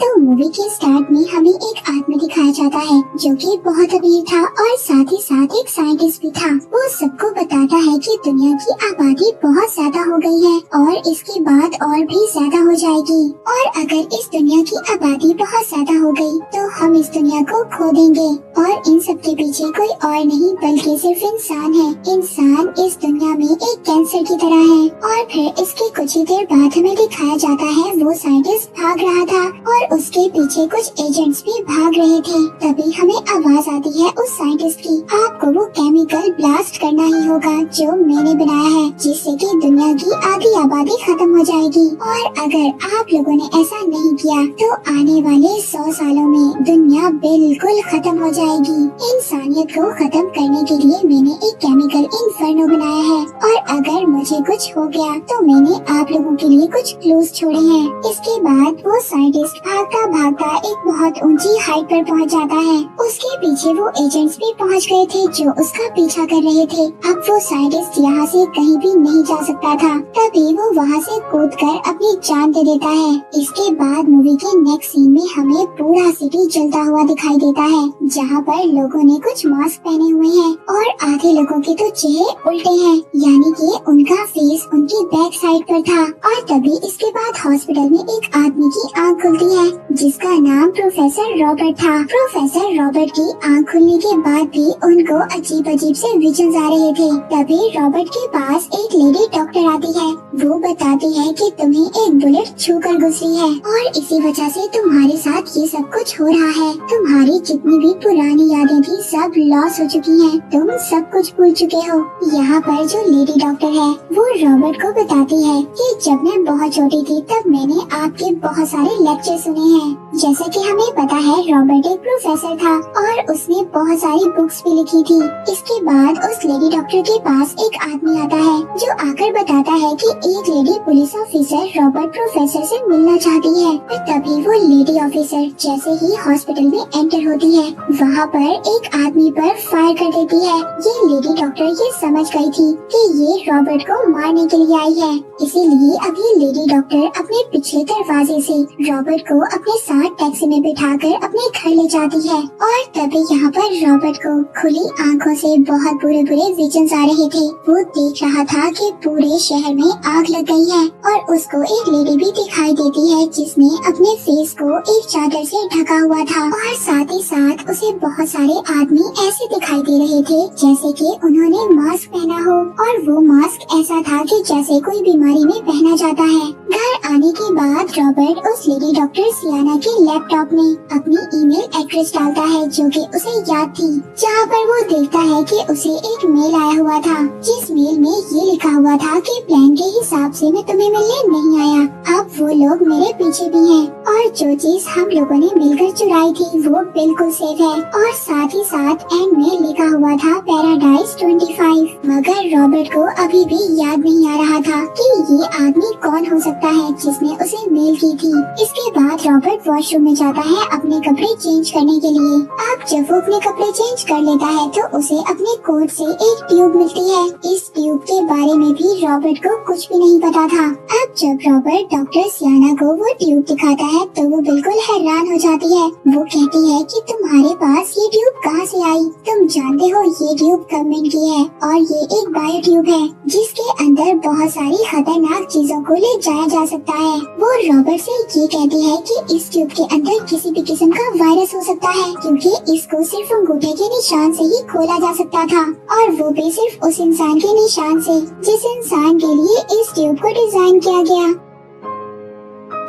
तो मूवी के स्टार्ट में हमें एक आदमी दिखाया जाता है जो कि बहुत अमीर था और साथ ही साथ एक साइंटिस्ट भी था। वो सबको बताता है कि दुनिया की आबादी बहुत ज्यादा हो गई है और इसके बाद और भी ज्यादा हो जाएगी, और अगर इस दुनिया की आबादी बहुत ज्यादा हो गई तो हम इस दुनिया को खो देंगे। और इन सब के पीछे कोई और नहीं बल्कि सिर्फ इंसान है। इंसान इस दुनिया में एक कैंसर की तरह है। और फिर इसके कुछ ही देर बाद हमें दिखाया जाता है वो साइंटिस्ट भाग रहा था और उसके पीछे कुछ एजेंट्स भी भाग रहे थे। तभी हमें आवाज आती है उस साइंटिस्ट की, आपको वो केमिकल ब्लास्ट करना ही होगा जो मैंने बनाया है, जिससे कि दुनिया की आधी आबादी खत्म हो जाएगी। और अगर आप लोगों ने ऐसा नहीं किया तो आने वाले 100 सालों में दुनिया बिल्कुल खत्म हो जाएगी। इंसानियत को खत्म करने के लिए मैंने एक केमिकल इन्फर्नो बनाया है, और अगर मुझे कुछ हो गया तो मैंने आप लोगों के लिए कुछ क्लूज छोड़े हैं। इसके बाद वो साइंटिस्ट भागता भागता एक बहुत ऊंची हाइट पर पहुंच जाता है। उसके पीछे वो एजेंट्स भी पहुंच गए थे जो उसका पीछा कर रहे थे। अब वो साइंटिस्ट यहाँ से कहीं भी नहीं जा सकता था, तभी वो वहाँ से कूदकर अपनी जान दे देता है। इसके बाद मूवी के नेक्स्ट सीन में हमें पूरा सिटी जलता हुआ दिखाई देता है, जहाँ पर लोगों ने कुछ मास्क पहने हुए हैं और आधे लोगों के तो चेहरे उल्टे हैं, यानी कि उनका फेस उनकी बैक साइड पर था। और तभी इसके बाद हॉस्पिटल में एक आदमी की आंख खुलती है जिसका नाम प्रोफेसर रॉबर्ट था। प्रोफेसर रॉबर्ट की आंख खुलने के बाद भी उनको अजीब अजीब से विजन्स आ रहे थे। तभी रॉबर्ट के पास एक लेडी डॉक्टर आती है। वो बताती है कि तुम्हें एक बुलेट छूकर गुजरी है और इसी वजह से तुम्हारे साथ ये सब कुछ हो रहा है। तुम्हारी जितनी भी पुरानी यादें थी सब लॉस हो चुकी हैं। तुम सब कुछ भूल चुके हो। यहाँ पर जो लेडी डॉक्टर है वो रॉबर्ट को बताती है कि जब मैं बहुत छोटी थी तब मैंने आपके बहुत सारे लेक्चर सुने हैं। जैसा कि हमें पता है रॉबर्ट एक प्रोफेसर था और उसने बहुत सारी बुक्स भी लिखी थी। इसके बाद उस लेडी डॉक्टर के पास एक आदमी आता है जो आकर बताता है कि एक lady police officer Robert professor से मिलना चाहती है। तभी वो लेडी ऑफिसर जैसे ही हॉस्पिटल में एंटर होती है वहाँ पर एक आदमी पर फायर कर देती है। ये लेडी डॉक्टर ये समझ गई थी कि ये रॉबर्ट को मारने के लिए आई है, इसीलिए अब ये लेडी डॉक्टर अपने पिछले दरवाजे से रॉबर्ट को अपने साथ टैक्सी में बिठाकर अपने घर ले जाती है। और तभी यहाँ पर रॉबर्ट को खुली आंखों से बहुत बुरे बुरे विजन्स आ रहे थे। वो देख रहा था कि पूरे शहर में आग लग गई है और उसको एक लेडी भी दिखाई देती है जिसने अपने फेस को एक चादर से ढका हुआ था, और साथ ही साथ उसे बहुत सारे आदमी ऐसे दिखाई दे रहे थे जैसे कि उन्होंने मास्क पहना हो, और वो मास्क ऐसा था कि जैसे कोई बीमारी में पहना जाता है। घर आने के बाद रॉबर्ट उस लेडी डॉक्टर सियाना के लैपटॉप में अपनी ईमेल एड्रेस डालता है जो कि उसे याद थी, जहाँ पर वो देखता है कि उसे एक मेल आया हुआ था जिस मेल में ये लिखा हुआ था कि प्लान के हिसाब से मैं तुम्हें मिलने नहीं आया, अब वो लोग मेरे पीछे भी हैं और जो चीज हम लोगों ने मिलकर चुराई थी वो बिल्कुल सेफ है। और साथ ही साथ एंड में लिखा हुआ था पैराडाइज 25। मगर रॉबर्ट को अभी भी याद नहीं आ रहा था कि ये आदमी कौन हो सकता है जिसने उसे मेल की थी। इसके बाद रॉबर्ट वॉशरूम में जाता है अपने कपड़े चेंज करने के लिए। अब जब वो अपने कपड़े चेंज कर लेता है तो उसे अपने कोट से एक ट्यूब मिलती है। इस ट्यूब के बारे में भी रॉबर्ट को कुछ भी नहीं पता था। अब जब रॉबर्ट डॉक्टर सियाना को वो ट्यूब दिखाता है तो वो बिल्कुल हैरान हो जाती है। वो कहती है कि तुम्हारे पास ये ट्यूब कहाँ से आई? तुम जानते हो ये ट्यूब गवर्नमेंट की है और ये एक बायो ट्यूब है जिसके अंदर बहुत सारी खतरनाक चीजों को ले जाया जा सकता है। वो रॉबर्ट से ये कहती है कि इस ट्यूब के अंदर किसी भी किस्म का वायरस हो सकता है क्योंकि इसको सिर्फ अंगूठे के निशान से ही खोला जा सकता था, और वो भी सिर्फ उस इंसान के निशान से जिस इंसान के लिए इस ट्यूब को डिजाइन किया गया।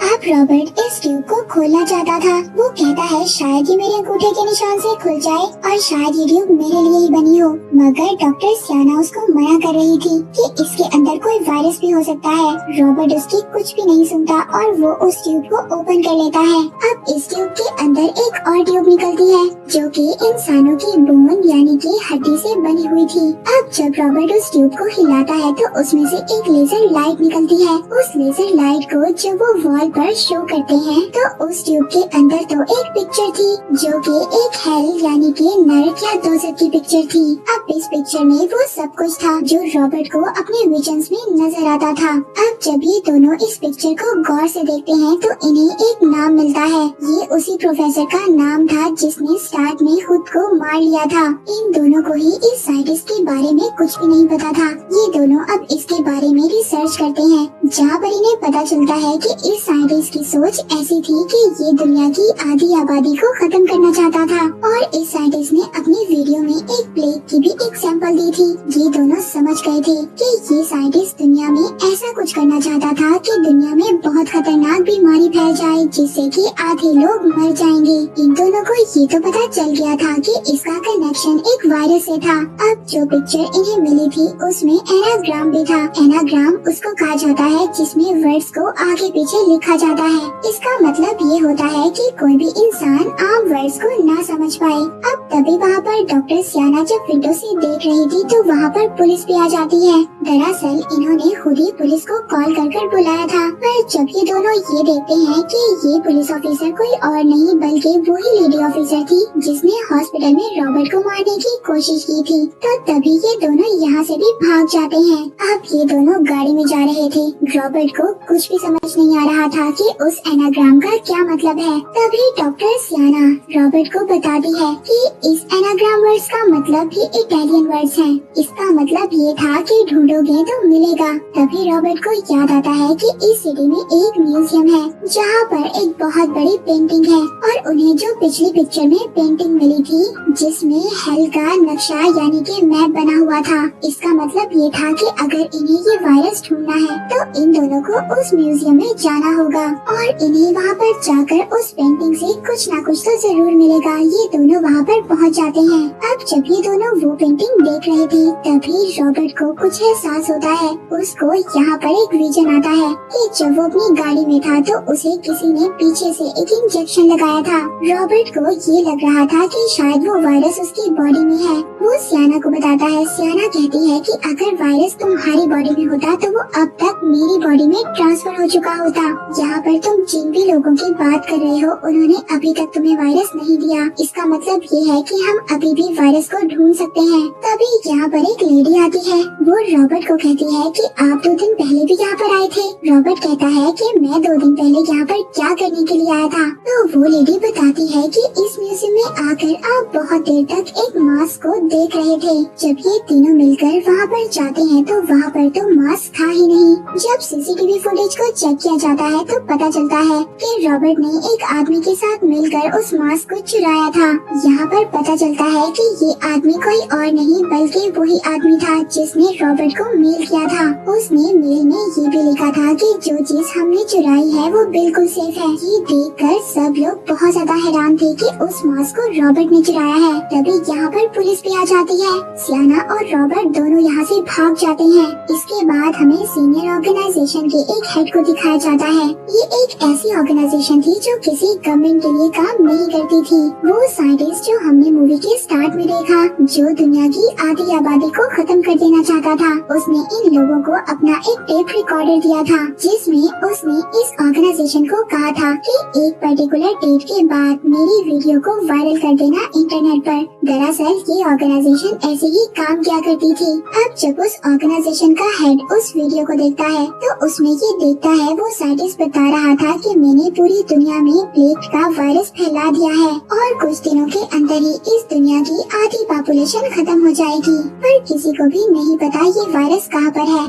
अब रॉबर्ट इस ट्यूब को खोलना चाहता था। वो कहता है शायद ये मेरे अंगूठे के निशान से खुल जाए और शायद ये ट्यूब मेरे लिए ही बनी हो, मगर डॉक्टर सियाना उसको मना कर रही थी कि इसके अंदर कोई वायरस भी हो सकता है। रॉबर्ट उसकी कुछ भी नहीं सुनता और वो उस ट्यूब को ओपन कर लेता है। अब इस ट्यूब के अंदर एक और ट्यूब निकलती है जो कि इंसानों की बोन यानी कि हड्डी से बनी हुई थी। अब जब रॉबर्ट उस ट्यूब को हिलाता है तो उसमें से एक लेजर लाइट निकलती है। उस लेजर लाइट को जब वो वॉल पर शो करते हैं तो उस ट्यूब के अंदर तो एक पिक्चर थी जो कि एक हेल यानी कि नरक या दोज़ख की पिक्चर थी। अब इस पिक्चर में वो सब कुछ था जो रॉबर्ट को अपने विजन्स में नजर आता था। अब जब ये दोनों इस पिक्चर को गौर से देखते हैं तो इन्हें एक नाम मिलता है। ये उसी प्रोफेसर का नाम था जिसने स्टार्ट में खुद को मार लिया था। इन दोनों को ही इस साइंटिस्ट के बारे में कुछ भी नहीं पता था। ये दोनों अब इसके बारे में रिसर्च करते हैं, जहाँ पर इन्हें पता चलता है कि इस साइंटिस्ट की सोच ऐसी थी कि ये दुनिया की आधी आबादी को खत्म करना चाहता था। और इस साइंटिस्ट ने अपनी वीडियो में एक प्लेग की भी एग्जाम्पल दी थी। ये दोनों समझ गए थे कि ये साइंटिस्ट दुनिया में ऐसा कुछ करना चाहता था कि दुनिया में बहुत खतरनाक बीमारी फैल जाए जिससे कि आधे लोग मर जाएंगे। इन दोनों को ये तो पता चल गया था कि इसका कनेक्शन एक वायरस से था। अब जो पिक्चर इन्हें मिली थी उसमें एनाग्राम भी था। एनाग्राम उसको कहा जाता है जिसमें वर्ड्स को आगे पीछे लिखा जाता है। इसका मतलब ये होता है कि कोई भी इंसान आम वर्ड्स को ना समझ पाए। अब तभी वहाँ पर डॉक्टर सियाना जब विंडो से देख रही थी तो वहाँ पर पुलिस भी आ जाती है। दरअसल इन्होंने खुद ही पुलिस को कॉल कर बुलाया था। पर जब ये दोनों ये देखते हैं कि ये पुलिस ऑफिसर कोई और नहीं बल्कि वही लेडी ऑफिसर थी जिसने हॉस्पिटल में रॉबर्ट को मारने की कोशिश की थी, तो तभी ये दोनों यहाँ से भी भाग जाते हैं। अब ये दोनों गाड़ी में जा रहे थे। रॉबर्ट को कुछ भी समझ नहीं आ रहा था कि उस एनाग्राम का क्या मतलब है। तभी डॉक्टर सियाना रॉबर्ट को बताती है कि इस एनाग्राम वर्ड्स का मतलब भी इटालियन वर्ड्स हैं। इसका मतलब ये था कि ढूंढोगे तो मिलेगा। तभी रॉबर्ट को याद आता है कि इस सिटी में एक म्यूजियम है जहाँ पर एक बहुत बड़ी पेंटिंग है और उन्हें जो पिछली पिक्चर में पेंटिंग मिली थी जिसमें हेल का नक्शा यानी कि मैप बना हुआ था। इसका मतलब ये था कि अगर इन्हें ये वायरस ढूंढना है तो इन दोनों को उस म्यूजियम में जाना होगा और इन्हें वहाँ पर जाकर उस पेंटिंग से कुछ न कुछ तो जरूर मिलेगा। ये दोनों वहाँ पर पहुँच जाते हैं। अब जब ये दोनों वो पेंटिंग देख रहे थे तभी रॉबर्ट को कुछ एहसास होता है। उसको यहाँ पर एक विजन आता है कि जब वो अपनी गाड़ी में था तो उसे किसी ने पीछे से एक इंजेक्शन लगाया था। रॉबर्ट को ये लग रहा था कि शायद वो वायरस उसकी बॉडी में है। वो सियाना को बताता है। सियाना कहती है कि अगर वायरस तुम्हारी बॉडी में होता तो वो अब तक मेरी बॉडी में ट्रांसफर हो चुका होता। यहाँ पर तुम जिन भी लोगों की बात कर रहे हो उन्होंने अभी तक तुम्हें वायरस नहीं दिया। इसका मतलब ये है कि हम अभी भी वायरस को ढूंढ सकते हैं। तभी यहाँ पर एक लेडी आती है। वो रॉबर्ट को कहती है कि आप 2 दिन पहले भी यहाँ पर आए थे। रॉबर्ट कहता है कि मैं 2 दिन पहले यहाँ पर क्या करने के लिए आया था। तो वो लेडी बताती है कि इस म्यूजियम में आकर आप बहुत देर तक एक मास्क को देख रहे थे। जब ये तीनों मिलकर वहाँ पर जाते हैं तो वहाँ पर तो मास्क था ही नहीं। जब सीसीटीवी फुटेज को चेक किया जाता है तो पता चलता है कि रॉबर्ट ने एक आदमी के साथ मिलकर उस मास्क को चुराया था। यहाँ पर पता चलता है कि ये आदमी कोई और नहीं बल्कि वही आदमी था जिसने रॉबर्ट को मेल किया था। उसने मेल में ये भी लिखा था कि जो चीज हमने चुराई है वो बिल्कुल सेफ है। ये देखकर सब लोग बहुत ज्यादा हैरान थे कि उस मास्क को रॉबर्ट ने चुराया है। तभी यहाँ पर पुलिस भी आ जाती है। सियाना और रॉबर्ट दोनों यहाँ से भाग जाते हैं। इसके बाद हमें सीनियर ऑर्गेनाइजेशन के एक हेड को दिखाया जाता है। ये एक ऐसी ऑर्गेनाइजेशन थी जो किसी गवर्नमेंट के लिए काम नहीं करती थी। वो साइंटिस्ट जो हमने मूवी के स्टार्ट में देखा जो दुनिया की आधी आबादी को खत्म कर देना चाहता था, उसने इन लोगों को अपना एक टेप रिकॉर्डर दिया था जिसमें उसने इस ऑर्गेनाइजेशन को कहा था कि एक पर्टिकुलर डेट के बाद मेरी वीडियो को वायरल कर देना इंटरनेट पर। दरअसल ये ऑर्गेनाइजेशन ऐसे ही काम किया करती थी। अब जब उस ऑर्गेनाइजेशन का हेड उस वीडियो को देखता है तो उसमें ये देखता है वो साइंटिस्ट बता रहा था कि मैंने पूरी दुनिया में प्लेग का वायरस फैला दिया है और कुछ दिनों के अंदर ही इस दुनिया की आधी पॉपुलेशन खत्म हो जाएगी। पर किसी को भी नहीं पता ये वायरस कहाँ पर है।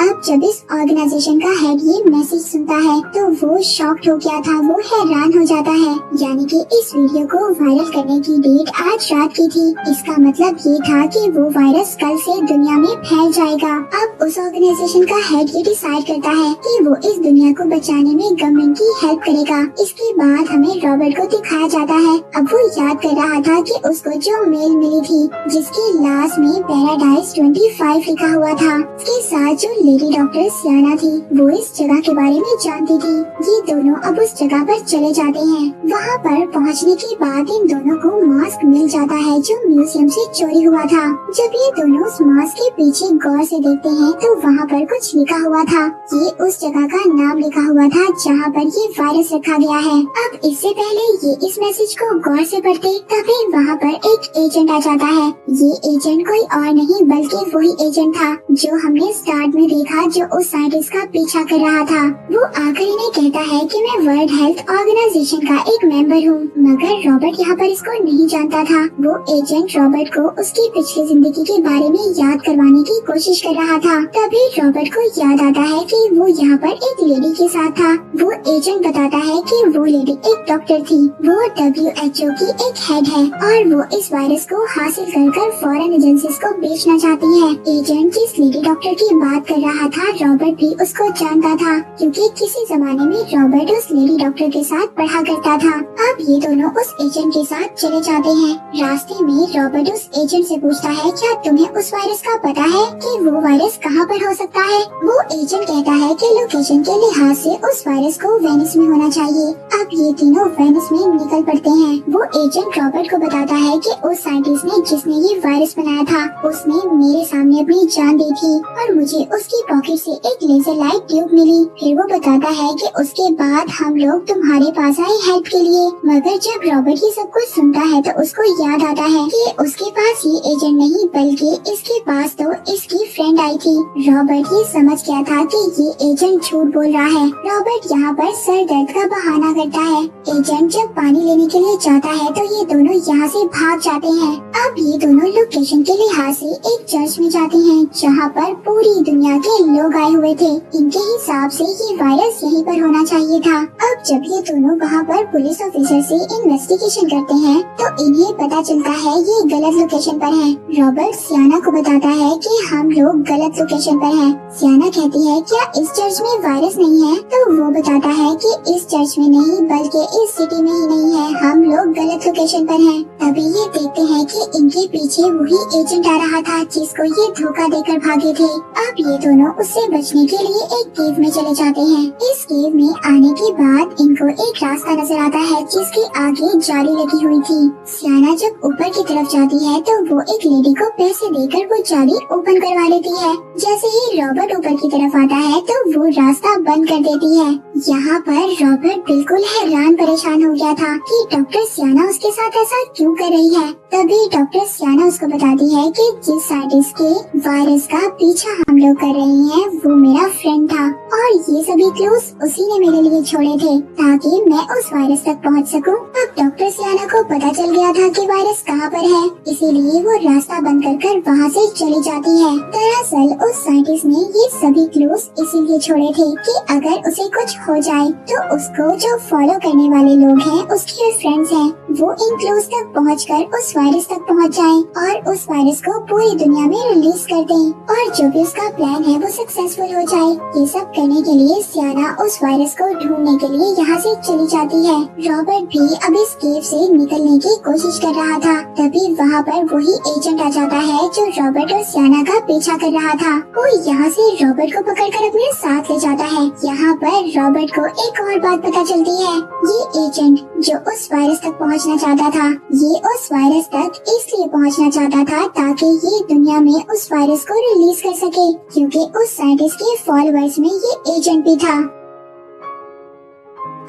अब जब इस ऑर्गेनाइजेशन का हेड ये मैसेज सुनता है तो वो शॉक्ड हो गया था। वो हैरान हो जाता है। यानी कि इस वीडियो को वायरल करने की डेट आज रात की थी। इसका मतलब ये था कि वो वायरस कल से दुनिया में फैल जाएगा। अब उस ऑर्गेनाइजेशन का हेड ये डिसाइड करता है कि वो इस दुनिया को बचाने में गवर्नमेंट की हेल्प करेगा। इसके बाद हमें रॉबर्ट को दिखाया जाता है। अब वो याद कर रहा था कि उसको जो मेल मिली थी जिसके लास्ट में पैराडाइज 25 लिखा हुआ था, उसके साथ जो लेडी डॉक्टर सियाना थी, वो इस जगह के बारे में जानती थी। ये दोनों अब उस जगह पर चले जाते हैं। वहाँ पर पहुँचने के बाद इन दोनों को मास्क मिल जाता है जो म्यूजियम से चोरी हुआ था। जब ये दोनों उस मास्क के पीछे गौर से देखते हैं तो वहाँ पर कुछ लिखा हुआ था। ये उस जगह का नाम लिखा हुआ था जहाँ पर ये वायरस रखा गया है। अब इससे पहले ये इस मैसेज को गौर से पढ़ते तभी वहाँ पर एक एजेंट आ जाता है। ये एजेंट कोई और नहीं बल्कि वही एजेंट था जो हमने स्टार्ट में देखा, जो उस साइंटिस्ट का पीछा कर रहा था। वो आकर इन्हें कहता है कि मैं वर्ल्ड हेल्थ ऑर्गेनाइजेशन का एक मेंबर हूँ, मगर रॉबर्ट यहाँ पर इसको नहीं जानता था। वो एजेंट रॉबर्ट को उसकी पिछली जिंदगी के बारे में याद करवाने की कोशिश कर रहा था। तभी रॉबर्ट को याद आता है कि वो यहाँ पर एक लेडी के साथ था। वो एजेंट बताता है कि वो लेडी एक डॉक्टर थी। वो WHO की एक हेड है और वो इस वायरस को हासिल कर फॉरेन एजेंसीज को बेचना चाहती है। एजेंट जिस लेडी डॉक्टर की बात कर रहा था रॉबर्ट भी उसको जानता था, क्योंकि किसी जमाने में रॉबर्ट उस लेडी डॉक्टर के साथ पढ़ा करता था। अब ये दोनों उस एजेंट के साथ चले जाते हैं। रास्ते में रॉबर्ट उस एजेंट से पूछता है, क्या तुम्हें उस वायरस का पता है कि वो वायरस कहाँ पर हो सकता है? वो एजेंट कहता है कि लोकेशन के लिहाज से उस वायरस को वेनिस में होना चाहिए। अब ये तीनों वेनिस में निकल पड़ते हैं। वो एजेंट रॉबर्ट को बताता है कि उस साइंटिस्ट ने जिसने ये वायरस बनाया था उसने मेरे सामने अपनी जान दी थी और मुझे उसकी पॉकेट से एक लेजर लाइट ट्यूब मिली। फिर वो बताता है कि उसके बाद हम लोग तुम्हारे पास आए हेल्प के लिए। मगर जब रॉबर्ट ये सब कुछ सुनता है तो उसको याद आता है कि उसके पास ये एजेंट नहीं बल्कि इसके पास तो इसकी फ्रेंड आई थी। रॉबर्ट ये समझ गया था कि ये एजेंट झूठ बोल रहा है। रॉबर्ट यहाँ पर सर दर्द का बहाना करता है। एजेंट जब पानी लेने के लिए जाता है तो ये दोनों यहाँ से भाग जाते हैं। अब ये दोनों लोकेशन के लिहाज से एक चर्च में जाते हैं जहाँ पर पूरी दुनिया के लोग आए हुए थे। इनके हिसाब से ये वायरस यहीं पर होना चाहिए था। अब जब ये दोनों वहाँ पर पुलिस ऑफिसर से इन्वेस्टिगेशन करते हैं तो इन्हें पता चलता है ये गलत लोकेशन पर है। रॉबर्ट सियाना को बताता है कि हम लोग गलत लोकेशन पर हैं। सियाना कहती है, क्या इस चर्च में वायरस नहीं है? तो वो बताता है कि इस चर्च में नहीं बल्कि इस सिटी में ही नहीं है, हम लोग गलत लोकेशन पर हैं। तभी ये देखते हैं कि इनके पीछे वही एजेंट आ रहा था जिसको ये धोखा देकर भागे थे। अब ये दोनों उससे बचने के लिए एक केव में चले जाते हैं। इस केव में आने के बाद इनको एक रास्ता नजर आता है जिसके आगे जाली लगी हुई थी। सियाना जब ऊपर की तरफ जाती है तो वो एक लेडी को पैसे देकर वो जाली ओपन करवा लेती है। जैसे ही रॉबर्ट ऊपर की तरफ आता है तो वो रास्ता बंद कर देती है। यहाँ पर रॉबर्ट बिल्कुल हैरान परेशान हो गया था कि डॉक्टर सियाना उसके साथ ऐसा क्यों कर रही है। तभी डॉक्टर सियाना उसको बताती है कि जिस साइंटिस्ट के वायरस का पीछा हम लोग कर रहे हैं वो मेरा फ्रेंड था और ये सभी क्लूज उसी ने मेरे लिए छोड़े थे ताकि मैं उस वायरस तक पहुँच सकूं। अब डॉक्टर सियाना को पता चल गया था कि वायरस कहाँ पर है, इसीलिए वो रास्ता बंद कर वहाँ से चली जाती है। दरअसल उस साइंटिस्ट ने ये सभी क्लूज इसीलिए छोड़े थे कि अगर उसे कुछ हो जाए तो उसको जो फॉलो करने वाले लोग हैं उसके फ्रेंड्स हैं वो इन क्लूज तक पहुंचकर उस वायरस तक पहुंच जाएं और उस वायरस को पूरी दुनिया में रिलीज कर दें और जो भी उसका प्लान है वो सक्सेसफुल हो जाए। ये सब करने के लिए सियाना उस वायरस को ढूंढने के लिए यहाँ से चली जाती है। रॉबर्ट भी अब इस केव से निकलने की कोशिश कर रहा था। तभी वहाँ पर वही एजेंट आ जाता है जो रॉबर्ट और सियाना का पीछा कर रहा था। वो यहाँ से रॉबर्ट को पकड़कर अपने साथ ले जाता है। यहाँ पर रॉबर्ट को एक और बात पता चलती है। ये एजेंट जो उस वायरस तक पहुँचना चाहता था ये उस वायरस तक इसलिए पहुँचना चाहता था ताकि ये दुनिया में उस वायरस को रिलीज कर सके, क्योंकि उस साइंटिस्ट के फॉलोअर्स में ये एजेंट भी था।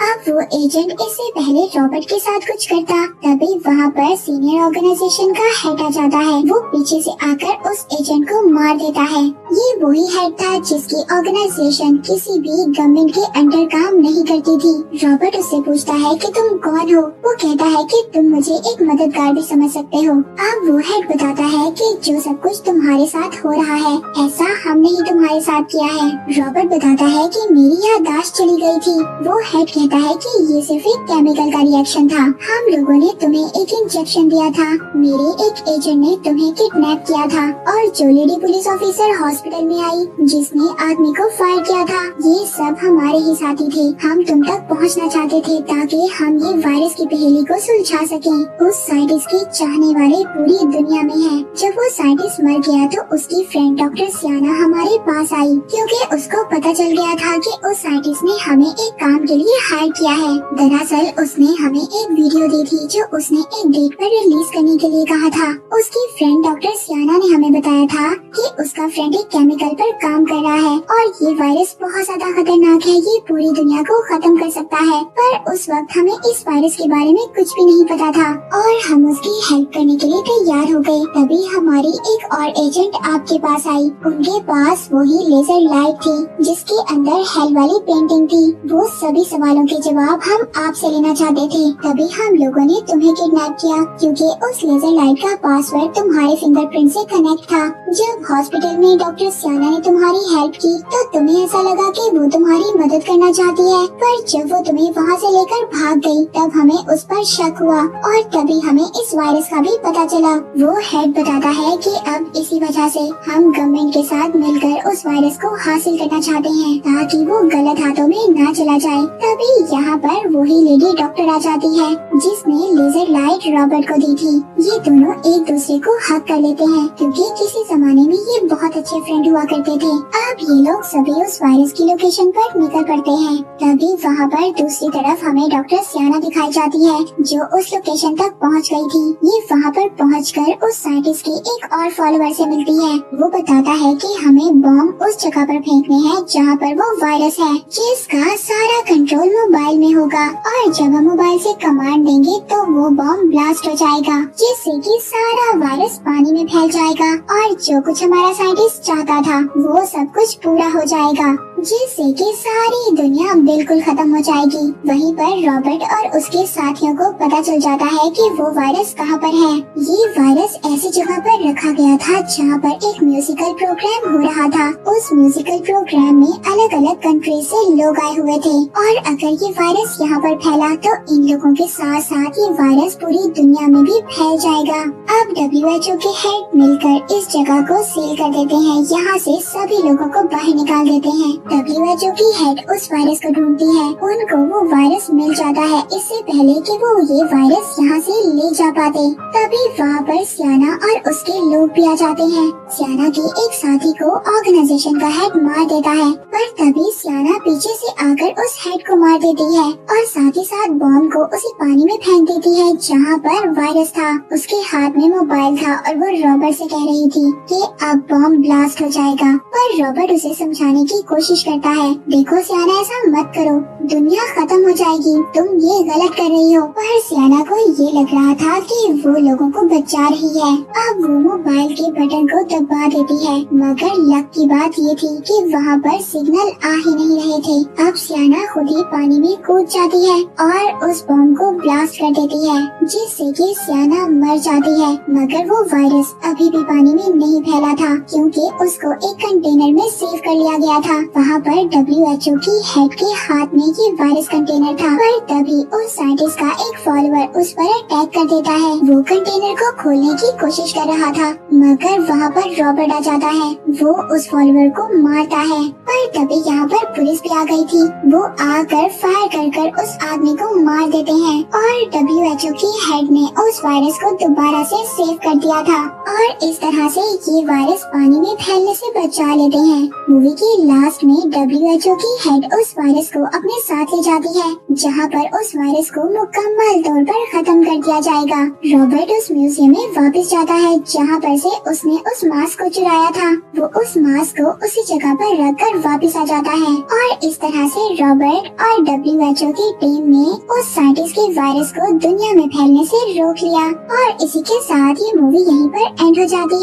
अब वो एजेंट इससे पहले रॉबर्ट के साथ कुछ करता तभी वहाँ पर सीनियर ऑर्गेनाइजेशन का हेड आ जाता है। वो पीछे से आकर उस एजेंट को मार देता है। ये वही हेड था जिसकी ऑर्गेनाइजेशन किसी भी गवर्नमेंट के अंडर काम नहीं करती थी। रॉबर्ट उससे पूछता है कि तुम कौन हो? वो कहता है कि तुम मुझे एक मददगार भी समझ सकते हो। अब वो हेड बताता है कि जो सब कुछ तुम्हारे साथ हो रहा है ऐसा हमने ही तुम्हारे साथ किया है। रॉबर्ट बताता है कि मेरी याददाश्त चली गई थी। वो हेड कहता कहता है कि ये सिर्फ एक केमिकल का रिएक्शन था। हम लोगों ने तुम्हें एक इंजेक्शन दिया था, मेरे एक एजेंट ने तुम्हें किडनैप किया था और जो लेडी पुलिस ऑफिसर हॉस्पिटल में आई जिसने आदमी को फायर किया था, ये सब हमारे ही साथी थे। हम तुम तक पहुंचना चाहते थे ताकि हम ये वायरस की पहेली को सुलझा सकें। उस साइंटिस्ट के चाहने वाले पूरी दुनिया में हैं। जब वो साइंटिस्ट मर गया तो उसकी फ्रेंड डॉक्टर सियाना हमारे पास आई क्योंकि उसको पता चल गया था कि उस साइंटिस्ट ने हमें एक काम के लिए हायर किया है। दरअसल उसने हमें एक वीडियो दी थी जो उसने एक डेट पर रिलीज करने के लिए कहा था। उसकी फ्रेंड डॉक्टर सियाना ने हमें बताया था कि उसका फ्रेंड एक केमिकल पर काम कर रहा है और ये वायरस बहुत ज्यादा खतरनाक है, ये पूरी दुनिया को खत्म कर सकता है। पर उस वक्त हमें इस वायरस के बारे में कुछ भी नहीं पता था और हम उसकी हेल्प करने के लिए तैयार हो गए। तभी हमारी एक और एजेंट आपके पास आई। उनके पास वही लेजर लाइट थी जिसके अंदर हेल वाली पेंटिंग थी। वो सभी सवालों के जवाब हम आपसे लेना चाहते थे। तभी हम लोगों ने तुम्हें किडनैप किया क्योंकि उस लेजर लाइट का पासवर्ड तुम्हारे फिंगरप्रिंट से कनेक्ट था। जब हॉस्पिटल में डॉक्टर सियाना ने तुम्हारी हेल्प की तो तुम्हें ऐसा लगा कि वो तुम्हारी मदद करना चाहती है, पर जब वो तुम्हें वहाँ से लेकर भाग गई तब हमें उस पर शक हुआ और तभी हमें इस वायरस का भी पता चला। वो हेड बताता है कि अब इसी वजह से हम गवर्नमेंट के साथ मिलकर उस वायरस को हासिल करना चाहते हैं ताकि वो गलत हाथों में न चला जाए। तभी यहाँ पर वही लेडी डॉक्टर आ जाती है जिसने लेजर लाइट रॉबर्ट को दी थी। ये दोनों एक दूसरे को हक कर लेते हैं क्योंकि किसी जमाने में ये बहुत अच्छे फ्रेंड हुआ करते थे। अब ये लोग सभी उस वायरस की लोकेशन पर निकल पड़ते हैं। तभी वहाँ पर दूसरी तरफ हमें डॉक्टर सियाना दिखाई जाती है जो उस लोकेशन तक पहुँच गई थी। ये वहाँ पर पहुँचकर उस साइंटिस्ट की एक और फॉलोअर से मिलती है। वो बताता है कि हमें बॉम्ब उस जगह पर फेंकने हैं जहाँ पर वो वायरस है, जिसका सारा कंट्रोल मोबाइल में होगा और जब हम मोबाइल से कमांड देंगे तो वो बॉम्ब ब्लास्ट हो जाएगा जिससे कि सारा वायरस पानी में फैल जाएगा और जो कुछ हमारा साइंटिस्ट चाहता था वो सब कुछ पूरा हो जाएगा जिससे कि सारी दुनिया बिल्कुल खत्म हो जाएगी। वहीं पर रॉबर्ट और उसके साथियों को पता चल जाता है कि वो वायरस कहाँ पर है। ये वायरस ऐसी जगह पर रखा गया था जहाँ पर एक म्यूजिकल प्रोग्राम हो रहा था। उस म्यूजिकल प्रोग्राम में अलग अलग कंट्री से लोग आए हुए थे और अगर ये वायरस यहाँ पर फैला तो इन लोगों के साथ साथ ये वायरस पूरी दुनिया में भी फैल जाएगा। अब WHO के हेड मिलकर इस जगह को सील कर देते हैं, यहाँ से सभी लोगों को बाहर निकाल देते हैं। WHO की हेड उस वायरस को ढूंढती है। उनको वो वायरस मिल जाता है इससे पहले कि वो ये वायरस यहाँ से ले जा पाते। तभी वहाँ पर सियाना और उसके लोग भी आ जाते हैं। सियाना के एक साथी को ऑर्गेनाइजेशन का हेड मार देता है, पर तभी सियाना पीछे से आकर उस हेड को मार देती है और साथ ही साथ बॉम्ब को उसी पानी में फेंक देती है जहाँ पर वायरस था। उसके हाथ में मोबाइल था और वो रॉबर्ट से कह रही थी कि अब बॉम्ब ब्लास्ट हो जाएगा, पर रॉबर्ट उसे समझाने की कोशिश करता है। देखो सियाना, ऐसा मत करो, दुनिया खत्म हो जाएगी, तुम ये गलत कर रही हो। पर सियाना को ये लग रहा था कि वो लोगों को बचा रही है। अब वो मोबाइल के बटन को दबा देती है, मगर लक की बात ये थी कि वहाँ पर सिग्नल आ ही नहीं रहे थे। अब सियाना खुद ही पानी में कूद जाती है और उस बॉम्ब को ब्लास्ट कर देती है जिससे कि सियाना मर जाती है। मगर वो वायरस अभी भी पानी में नहीं फैला था क्योंकि उसको एक कंटेनर में सेव कर लिया गया था। वहाँ पर WHO की हेड के हाथ में ये वायरस कंटेनर था, पर तभी उस साइंटिस्ट का एक फॉलोअर उस पर अटैक कर देता है। वो कंटेनर को खोलने की कोशिश कर रहा था मगर वहाँ पर रॉबर्ट आ जाता है। वो उस फॉलोअर को मारता है, पर तभी यहाँ पर पुलिस भी आ गई थी। वो आकर फायर कर उस आदमी को मार देते हैं और WHO की हेड ने उस वायरस को दोबारा से सेव कर दिया था और इस तरह से ये वायरस पानी में फैलने से बचा लेते हैं। मूवी के लास्ट में WHO की हेड उस वायरस को अपने साथ ले जाती है जहाँ पर उस वायरस को मुकम्मल तौर पर खत्म कर दिया जाएगा। रॉबर्ट उस म्यूजियम में वापस जाता है जहाँ पर से उसने उस मास्क को चुराया था। वो उस मास्क को उसी जगह पर रखकर वापस आ जाता है और इस तरह से रॉबर्ट और WHO की टीम ने उस साइंटिस्ट के वायरस को दुनिया में फैलने से रोक लिया और इसी के साथ ये मूवी यहीं पर एंड हो जाती है।